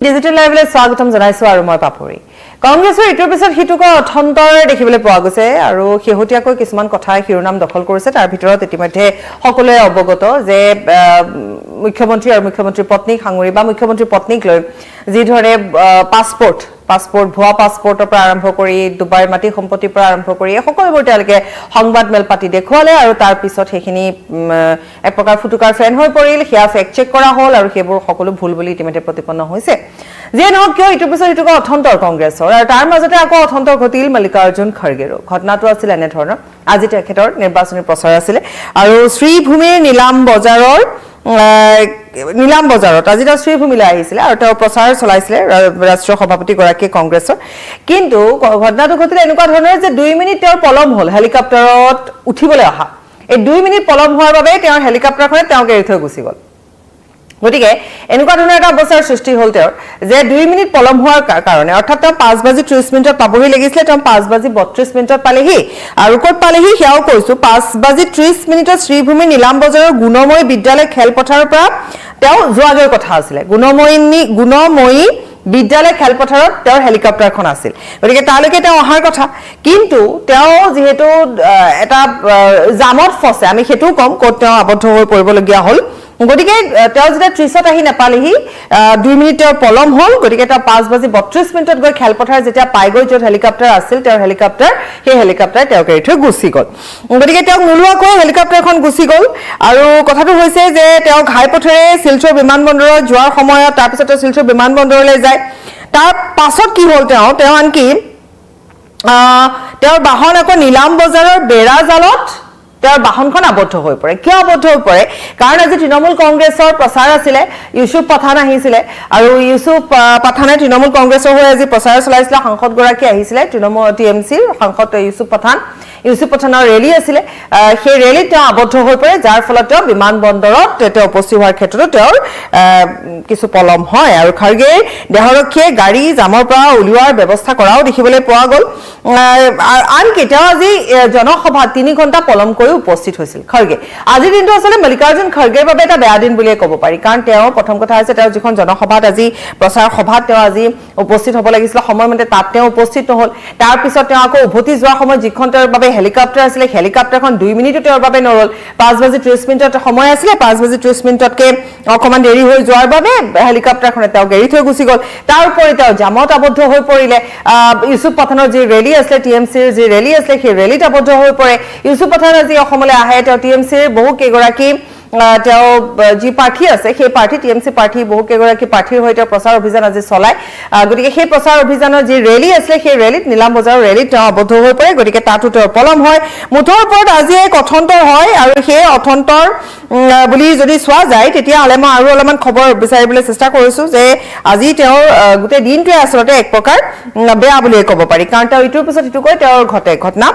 digital লাইভলৈ স্বাগতম জনাইছো আৰু মই পাপৰি কংগ্ৰেছৰ ইটোৰ পিছত সিটোক অথন্তৰ দেখিবলৈ পোৱা গৈছে আৰু শেহতীয়াকৈ কিছুমান কথাই শিৰোনাম দখল কৰিছে তাৰ ভিতৰত ইতিমধ্যে সকলোৱে অৱগত যে মুখ্যমন্ত্ৰী আৰু মুখ্যমন্ত্ৰীৰ পত্নীক সাঙুৰি বা মুখ্যমন্ত্ৰীৰ পত্নীক লৈ যি ধৰণে পাছপোৰ্ট ভুৱা পাছপোৰ্টৰ পৰা আৰম্ভ কৰি দুবাৰ মাটি সম্পত্তিৰ পৰা আৰম্ভ কৰি সকলোবোৰ তেওঁলোকে সংবাদ মেল পাতি দেখুৱালে আৰু তাৰ পিছত সেইখিনি এক প্ৰকাৰ ফুটুকাৰ ফেন হৈ পৰিল সেয়া ফেক্ট চেক কৰা হ'ল আৰু সেইবোৰ সকলো ভুল বুলি ইতিমধ্যে প্ৰতিপন্ন হৈছে যিয়ে নহওক কিয় ইটোৰ পিছত ইটোক অথন্তৰ কংগ্ৰেছৰ আৰু তাৰ মাজতে আকৌ অথন্তৰ ঘটিল মল্লিকাৰ্জুন খৰ্গেৰো ঘটনাটো আছিল এনেধৰণৰ আজি তেখেতৰ নিৰ্বাচনী প্ৰচাৰ আছিলে আৰু শ্ৰীভূমিৰ নীলাম বজাৰত আজি তেওঁ শ্ৰীভূমিলৈ আহিছিলে আৰু তেওঁ প্ৰচাৰ চলাইছিলে ৰাষ্ট্ৰীয় সভাপতি গৰাকী কংগ্ৰেছৰ কিন্তু ঘটনাটো ঘটিলে এনেকুৱা ধৰণৰ যে 2 মিনিট তেওঁৰ পলম হ'ল হেলিকপ্টাৰত উঠিবলৈ অহা এই 2 মিনিট পলম হোৱাৰ বাবে তেওঁৰ হেলিকপ্টাৰখনে তেওঁক এৰি থৈ গুচি গ'ল গতিকে এনেকুৱা ধৰণৰ এটা অৱস্থাৰ সৃষ্টি হ'ল তেওঁৰ যে 2 মিনিট পলম হোৱাৰ কাৰণে অৰ্থাৎ তেওঁ 5:30 পাবহি লাগিছিলে তেওঁ 5:32 পালেহি আৰু ক'ত পালেহি সেয়াও কৈছো 5:30 শ্ৰীভূমি নীলাম বজাৰৰ গুণময়ী বিদ্যালয় খেলপথাৰৰ পৰা তেওঁ যোৱাগৈ কথা আছিলে গুণময়ী বিদ্যালয় খেলপথাৰত তেওঁৰ হেলিকপ্টাৰখন আছিল গতিকে তালৈকে তেওঁ অহাৰ কথা কিন্তু তেওঁ যেহেতু এটা জামত ফছে আমি সেইটো কম ক'ত তেওঁ আবদ্ধ হৈ পৰিবলগীয়া হ'ল গতিকে তেওঁ যেতিয়া 30ত আহি নাপালেহি 2 মিনিট তেওঁৰ পলম হ'ল গতিকে তেওঁ 5:32 গৈ খেলপথাৰ যেতিয়া পাই গৈ য'ত হেলিকপ্টাৰ আছিল তেওঁৰ হেলিকপ্টাৰ সেই হেলিকপ্টাৰ তেওঁক এৰি থৈ গুচি গ'ল গতিকে তেওঁক নোলোৱাকৈ হেলিকপ্টাৰখন গুচি গ'ল আৰু কথাটো হৈছে যে তেওঁ ঘাইপথেৰে শিলচৰ বিমানবন্দৰত যোৱাৰ সময়ত তাৰপিছত শিলচৰ বিমানবন্দৰলৈ যায় তাৰ পাছত কি হ'ল তেওঁ আনকি তেওঁৰ বাহন আকৌ নীলাম বজাৰৰ বেৰাজালত তেওঁৰ বাহনখন আবদ্ধ হৈ পৰে কিয় আবদ্ধ হৈ পৰে কাৰণ আজি তৃণমূল কংগ্ৰেছৰ প্ৰচাৰ আছিলে ইউসুফ পাঠান আহিছিলে আৰু ইউসুফ পাঠানে তৃণমূল কংগ্ৰেছৰ হৈ আজি প্ৰচাৰ চলাইছিলে সাংসদ গৰাকী আহিছিলে তৃণমূল টিএমচিৰ সাংসদ ইউসুফ পাঠানৰ ৰেলী আছিলে সেই ৰেলীত তেওঁ আবদ্ধ হৈ পৰে যাৰ ফলত তেওঁ বিমানবন্দৰত তেওঁ উপস্থিত হোৱাৰ ক্ষেত্ৰতো তেওঁৰ কিছু পলম হয় আৰু খৰ্গেৰ দেহৰক্ষীয়ে গাড়ী জামৰ পৰা উলিওৱাৰ ব্যৱস্থা কৰাও দেখিবলৈ পোৱা গ'ল আনকি তেওঁ আজি জনসভা 3 ঘণ্টা পলম কৰি উপস্থিত হৈছিল খৰ্গে আজি দিনটো আসলে মল্লিকাৰ্জুন খৰ্গেৰ বাবে এটা বেয়া দিন বুলিয়ে ক'ব পাৰি কাৰণ তেওঁ প্ৰথম কথা হৈছে তেওঁ যিখন জনসভাত আজি প্ৰচাৰ সভাত তেওঁ আজি উপস্থিত হ'ব লাগিছিল সময়মতে তাত তেওঁ উপস্থিত নহল তাৰ পিছত তেওঁ আকৌ উভতি যোৱাৰ সময় যিখন তেওঁৰ বাবে হেলিকপ্টাৰ আছিলে হেলিকপ্টাৰখন 2 মিনিটও তেওঁৰ বাবে নৰল 5:30 সময় আছিলে 5:30 অকমান দেৰি হৈ যোৱাৰ বাবে হেলিকপ্টাৰখনে তেওঁক এৰি থৈ গুচি গ'ল তাৰ উপৰি তেওঁ জামত আবদ্ধ হৈ পৰিলে ইউসুফ পাঠানৰ যি ৰেলী আছিলে টিএমচিৰ যি ৰেলী আছিলে সেই ৰেলীত আবদ্ধ হৈ পৰে ইউসুফ পাঠান আজি অসমলৈ আহে তেওঁ টিএমচিৰ বহু কেইগৰাকী তেওঁ যি প্ৰাৰ্থী আছে সেই প্ৰাৰ্থী টিএমচি প্ৰাৰ্থী বহু কেইগৰাকী প্ৰাৰ্থীৰ হৈ তেওঁ প্ৰচাৰ অভিযান আজি চলায় গতিকে সেই প্ৰচাৰ অভিযানৰ যি ৰেলী আছিলে সেই ৰেলীত নীলাম বজাৰৰ ৰেলীত তেওঁ আবদ্ধ হৈ পৰে গতিকে তাতো তেওঁৰ পলম হয় মুঠৰ ওপৰত আজি এক অথন্তৰ হয় আৰু সেই অথন্তৰ বুলি যদি চোৱা যায় তেতিয়াহ'লে মই আৰু অলপমান খবৰ বিচাৰিবলৈ চেষ্টা কৰিছো যে আজি তেওঁৰ গোটেই দিনটোৱে আচলতে এক প্ৰকাৰ বেয়া বুলিয়ে ক'ব পাৰি কাৰণ তেওঁ ইটোৰ পিছত ইটোকৈ তেওঁৰ ঘটনা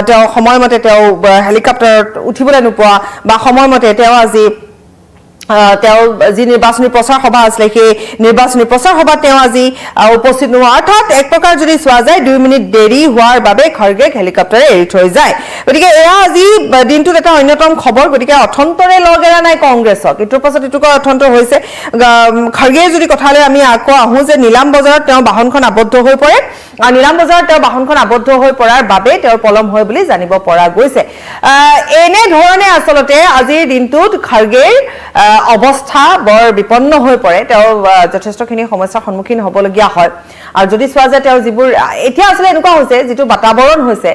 তেওঁ সময়মতে তেওঁ হেলিকপ্টাৰত উঠিবলৈ নোপোৱা বা সময়মতে তেওঁ আজি তেওঁ যি নিৰ্বাচনী প্ৰচাৰ সভা আছিলে সেই নিৰ্বাচনী প্ৰচাৰ সভাত তেওঁ আজি উপস্থিত নোহোৱা অৰ্থাৎ এক প্ৰকাৰ যদি চোৱা যায় 2 মিনিট দেৰি হোৱাৰ বাবে খৰ্গেক হেলিকপ্টাৰে এৰি থৈ যায় গতিকে এয়া আজি দিনটোত এটা অন্যতম খবৰ গতিকে অথন্তৰে লগ এৰা নাই কংগ্ৰেছক ইটোৰ পাছত ইটোকৈ অথন্তৰ হৈছে খৰ্গে যদি কথালৈ আমি আকৌ আহোঁ যে নীলাম বজাৰত তেওঁ বাহনখন আবদ্ধ হৈ পৰে আৰু নীলাম বজাৰত তেওঁ বাহনখন আবদ্ধ হৈ পৰাৰ বাবে তেওঁৰ পলম হয় বুলি জানিব পৰা গৈছে এনে ধৰণে আচলতে আজিৰ দিনটোত খৰ্গেৰ অৱস্থা বৰ বিপন্ন হৈ পৰে তেওঁ যথেষ্টখিনি সমস্যাৰ সন্মুখীন হ'বলগীয়া হয় আৰু যদি চোৱা যায় তেওঁ যিবোৰ এতিয়া আসলে এনেকুৱা হৈছে যিটো বাতাবৰণ হৈছে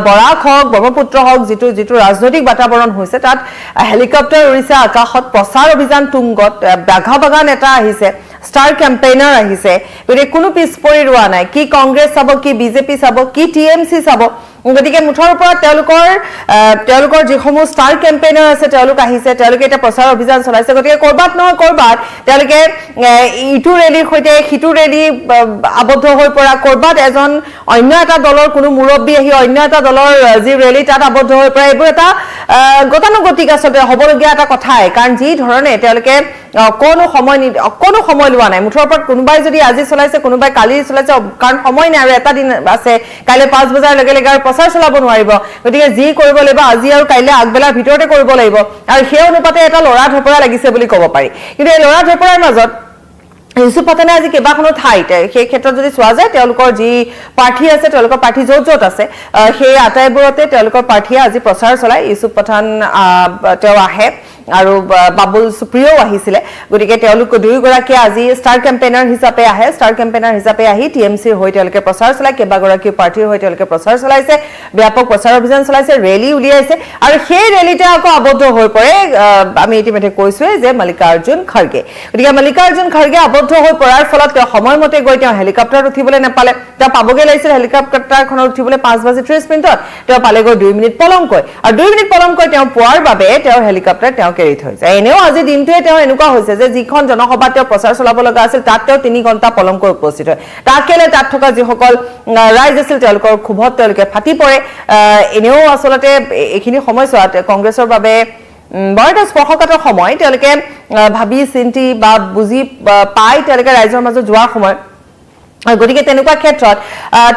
বৰাক হওক ব্ৰহ্মপুত্ৰ হওক যিটো ৰাজনৈতিক বাতাবৰণ হৈছে তাত হেলিকপ্টাৰ উৰিছে আকাশত প্ৰচাৰ অভিযান তুংগত বাঘা নেতা আহিছে ষ্টাৰ কেম্পেইনাৰ আহিছে গতিকে কোনো পিছ পৰি ৰোৱা নাই কি কংগ্ৰেছ চাব কি বিজেপি চাব কি টিএমচি চাব গতিকে মুঠৰ ওপৰত তেওঁলোকৰ যিসমূহ ষ্টাৰ কেম্পেইনাৰ আছে তেওঁলোক আহিছে তেওঁলোকে এটা প্ৰচাৰ অভিযান চলাইছে গতিকে কৰবাত নহয় কৰবাত তেওঁলোকে ইটো ৰেলীৰ সৈতে সিটো ৰেলী আবদ্ধ হৈ পৰা কৰবাত এজন অন্য এটা দলৰ কোনো মুৰব্বী আহি অন্য এটা দলৰ যি ৰেলী তাত আবদ্ধ হৈ পৰা এইবোৰ এটা গতানুগতিক আচলতে হ'বলগীয়া এটা কথাই কাৰণ যি ধৰণে তেওঁলোকে কোনো সময় লোৱা নাই মুঠৰ ওপৰত কোনোবাই যদি আজি চলাইছে কোনোবাই কালি চলাইছে কাৰণ সময় নাই আৰু এটা দিন আছে কাইলৈ 5 বজাৰ লগে লগে আৰু প্ৰচাৰ চলাব নোৱাৰিব গতিকে যি কৰিব লাগিব আজি আৰু কাইলৈ আগবেলাৰ ভিতৰতে কৰিব লাগিব আৰু সেই অনুপাতে এটা লৰা ধপৰা লাগিছে বুলি ক'ব পাৰি কিন্তু এই লৰা ধপৰাৰ মাজত ইউসুফ পাঠানে আজি কেইবাখনো ঠাইতে সেই ক্ষেত্ৰত যদি চোৱা যায় তেওঁলোকৰ যি প্ৰাৰ্থী আছে তেওঁলোকৰ প্ৰাৰ্থী য'ত আছে সেই আটাইবোৰতে তেওঁলোকৰ প্ৰাৰ্থীয়ে আজি প্ৰচাৰ চলাই ইউসুফ পাঠান তেওঁ আহে আৰু বাবুল সুপ্ৰিয়ও আহিছিলে গতিকে তেওঁলোক দুয়োগৰাকী আজি ষ্টাৰ কেম্পেইনাৰ হিচাপে আহি টিএমচিৰ হৈ তেওঁলোকে প্ৰচাৰ চলাই কেইবাগৰাকী প্ৰাৰ্থীৰ হৈ তেওঁলোকে প্ৰচাৰ চলাইছে ব্যাপক প্ৰচাৰ অভিযান চলাইছে ৰেলী উলিয়াইছে আৰু সেই ৰেলীতে আকৌ আবদ্ধ হৈ পৰে আমি ইতিমধ্যে কৈছোৱে যে মল্লিকাৰ্জুন খৰ্গে গতিকে মল্লিকাৰ্জুন খৰ্গে আবদ্ধ হৈ পৰাৰ ফলত তেওঁ সময়মতে গৈ তেওঁ হেলিকপ্টাৰত উঠিবলৈ নাপালে তেওঁ পাবগে লাগিছিল হেলিকপ্টাৰখনত উঠিবলৈ 5:30 তেওঁ পালেগৈ 2 মিনিট পলমকৈ আৰু 2 মিনিট পলমকৈ তেওঁ পোৱাৰ বাবে তেওঁৰ হেলিকপ্টাৰ তেওঁ কেৰি থৈ যায় এনেও আজি দিনটোৱে তেওঁ এনেকুৱা হৈছে যে যিখন জনসভাত তেওঁ প্ৰচাৰ চলাব লগা আছিল তাত তেওঁ 3 ঘণ্টা পলমকৈ উপস্থিত হয় তাকেলে তাত থকা যিসকল ৰাইজ আছিল তেওঁলোকৰ ক্ষোভত তেওঁলোকে ফাটি পৰে এনেও আচলতে এইখিনি সময়ছোৱাত কংগ্ৰেছৰ বাবে বৰ এটা স্পৰ্শকাতৰ সময় তেওঁলোকে ভাবি চিন্তি বা বুজি পাই তেওঁলোকে ৰাইজৰ মাজত যোৱাৰ সময় গতিকে তেনেকুৱা ক্ষেত্ৰত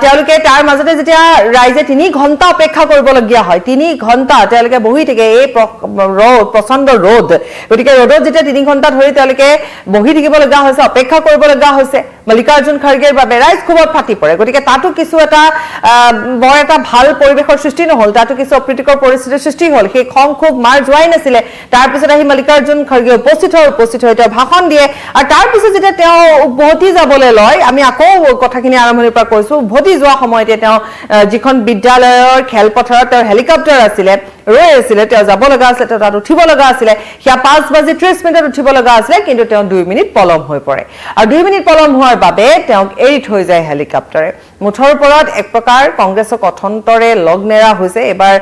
তেওঁলোকে তাৰ মাজতে যেতিয়া ৰাইজে 3 ঘণ্টা অপেক্ষা কৰিবলগীয়া হয় 3 ঘণ্টা তেওঁলোকে বহি থাকে এই প্ৰচণ্ড ৰ'দ গতিকে ৰ'দত যেতিয়া 3 ঘণ্টা ধৰি তেওঁলোকে বহি থাকিব লগা হৈছে অপেক্ষা কৰিব লগা হৈছে মল্লিকাৰ্জুন খৰ্গেৰ বাবে ৰাইজ খুবত ফাটি পৰে গতিকে তাতো কিছু এটা বৰ এটা ভাল পৰিৱেশৰ সৃষ্টি নহল তাতো কিছু অপ্ৰীতিকৰ পৰিস্থিতিৰ সৃষ্টি হ'ল সেই খং খুব মাৰ যোৱাই নাছিলে তাৰপিছত আহি মল্লিকাৰ্জুন খৰ্গে উপস্থিত হৈ তেওঁ ভাষণ দিয়ে আৰু তাৰপিছত যেতিয়া তেওঁ উভতি যাবলৈ লয় আমি আকৌ কথাখিনি আৰম্ভণিৰ পৰা কৈছো উভতি যোৱা সময়তে তেওঁ যিখন বিদ্যালয়ৰ খেলপথাৰত তেওঁৰ হেলিকপ্টাৰ আছিলে ৰৈ আছিলে তেওঁ যাব লগা আছিল তেওঁ তাত উঠিব লগা আছিলে সেয়া 5:30 উঠিব লগা আছিলে কিন্তু তেওঁ 2 মিনিট পলম হৈ পৰে আৰু 2 মিনিট পলম হোৱাৰ বাবে তেওঁক এৰি থৈ যায় হেলিকপ্টাৰে মুঠৰ ওপৰত এক প্ৰকাৰ কংগ্ৰেছক অথন্তৰে লগ নেৰা হৈছে এবাৰ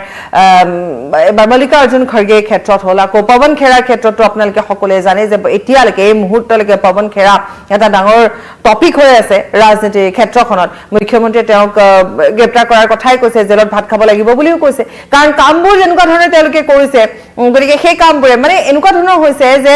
মল্লিকাৰ্জুন খৰ্গেৰ ক্ষেত্ৰত হ'ল আকৌ পৱন খেৰাৰ ক্ষেত্ৰতো আপোনালোকে সকলোৱে জানে যে এতিয়ালৈকে এই মুহূৰ্তলৈকে পৱন খেৰা এটা ডাঙৰ টপিক হৈ আছে ৰাজনীতিৰ ক্ষেত্ৰখনত মুখ্যমন্ত্ৰীয়ে তেওঁক গ্ৰেপ্তাৰ কৰাৰ কথাই কৈছে জেলত ভাত খাব লাগিব বুলিও কৈছে কাৰণ কামবোৰ এনেকুৱা ধৰণে তেওঁলোকে কৰিছে গতিকে সেই কামবোৰে মানে এনেকুৱা ধৰণৰ হৈছে যে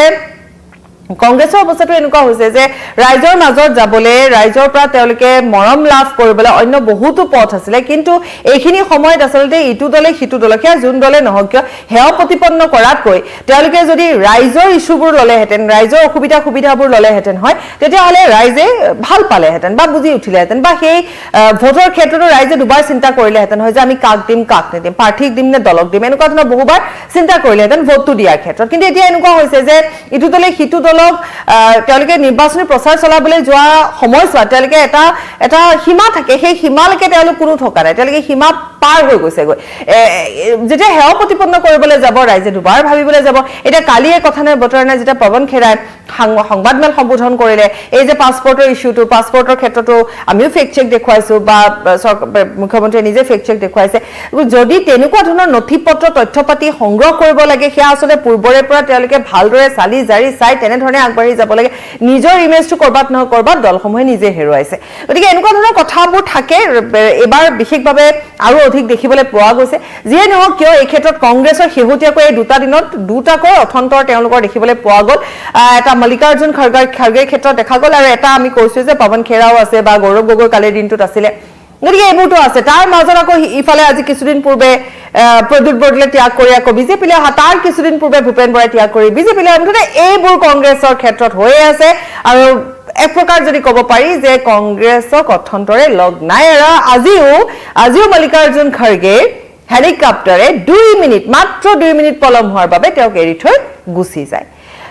কংগ্ৰেছৰ অৱস্থাটো এনেকুৱা হৈছে যে ৰাইজৰ মাজত যাবলৈ ৰাইজৰ পৰা তেওঁলোকে মৰম লাভ কৰিবলৈ অন্য বহুতো পথ আছিলে কিন্তু এইখিনি সময়ত আচলতে ইটো দলে সিটো দলক যোন দলে নহওক কিয় হেয় প্ৰতিপন্ন কৰাতকৈ তেওঁলোকে যদি ৰাইজৰ ইস্যুবোৰ ল'লেহেঁতেন ৰাইজৰ সুবিধাবোৰ ল'লেহেঁতেন হয় তেতিয়াহ'লে ৰাইজে ভাল পালেহেঁতেন বা বুজি উঠিলেহেঁতেন বা সেই ভোটৰ ক্ষেত্ৰতো ৰাইজে দুবাৰ চিন্তা কৰিলেহেঁতেন হয় যে আমি কাক দিম কাক নিদিম প্ৰাৰ্থীক দিম নে দলক দিম এনেকুৱা ধৰণৰ বহুবাৰ চিন্তা কৰিলেহেঁতেন ভোটটো দিয়াৰ ক্ষেত্ৰত কিন্তু এতিয়া এনেকুৱা হৈছে যে ইটো দলে সিটো তেওঁলোকে নিৰ্বাচনী প্ৰচাৰ চলাবলৈ যোৱা সময়ছোৱাত তেওঁলোকে এটা সীমা থাকে সেই সীমালৈকে তেওঁলোক কোনো থকা নাই তেওঁলোকে সীমা পাৰ হৈ গৈছেগৈ যেতিয়া হেয় প্ৰতিপন্ন কৰিবলৈ যাব ৰাইজে দুবাৰ ভাবিবলৈ যাব এতিয়া কালিয়ে কথা নাই বতৰা নাই যেতিয়া পৱন খেৰাই সংবাদমেল সম্বোধন কৰিলে এই যে পাছপৰ্টৰ ইস্যুটো পাছপৰ্টৰ ক্ষেত্ৰতো আমিও ফেক্ট চেক দেখুৱাইছো বা মুখ্যমন্ত্ৰীয়ে নিজে ফেক্ট চেক দেখুৱাইছে যদি তেনেকুৱা ধৰণৰ নথি পত্ৰ তথ্য পাতি সংগ্ৰহ কৰিব লাগে সেয়া আচলতে পূৰ্বৰে পৰা তেওঁলোকে ভালদৰে চালি জাৰি চাই তেনেধৰণে আগবাঢ়ি যাব লাগে নিজৰ ইমেজটো কৰবাত নহয় কৰবাত দলসমূহে নিজে হেৰুৱাইছে গতিকে এনেকুৱা ধৰণৰ কথাবোৰ থাকে এবাৰ বিশেষভাৱে আৰু অধিক দেখিবলৈ পোৱা গৈছে যিয়ে নহওক কিয় এই ক্ষেত্ৰত কংগ্ৰেছৰ শেহতীয়াকৈ এই দুটা দিনত দুটাকৈ অথন্তৰ তেওঁলোকৰ দেখিবলৈ পোৱা গ'ল এটা মল্লিকাৰ্জুন খৰ্গেৰ ক্ষেত্ৰত দেখা গ'ল আৰু এটা আমি কৈছো যে পৱন খেৰাও আছে বা গৌৰৱ গগৈ কালিৰ দিনটোত আছিলে গতিকে এইবোৰতো আছে তাৰ মাজত আকৌ ইফালে আজি কিছুদিন পূৰ্বে প্ৰদ্যুৎ বৰদলৈ ত্যাগ কৰি আকৌ বিজেপিলৈ অহা তাৰ কিছুদিন পূৰ্বে ভূপেন বৰাই ত্যাগ কৰি বিজেপিলৈ মুঠতে এইবোৰ কংগ্ৰেছৰ ক্ষেত্ৰত হৈয়ে আছে আৰু এক প্ৰকাৰ যদি ক'ব পাৰি যে কংগ্ৰেছক অথন্তৰে লগ নাই আৰু আজিও মল্লিকাৰ্জুন খৰ্গে হেলিকপ্টাৰে মাত্ৰ 2 মিনিট পলম হোৱাৰ বাবে তেওঁক এৰি থৈ গুচি যায়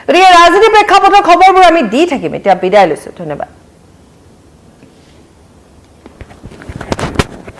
গতিকে ৰাজনীতি প্ৰেক্ষাপটৰ খবৰবোৰ আমি দি থাকিম এতিয়া বিদায় লৈছো ধন্যবাদ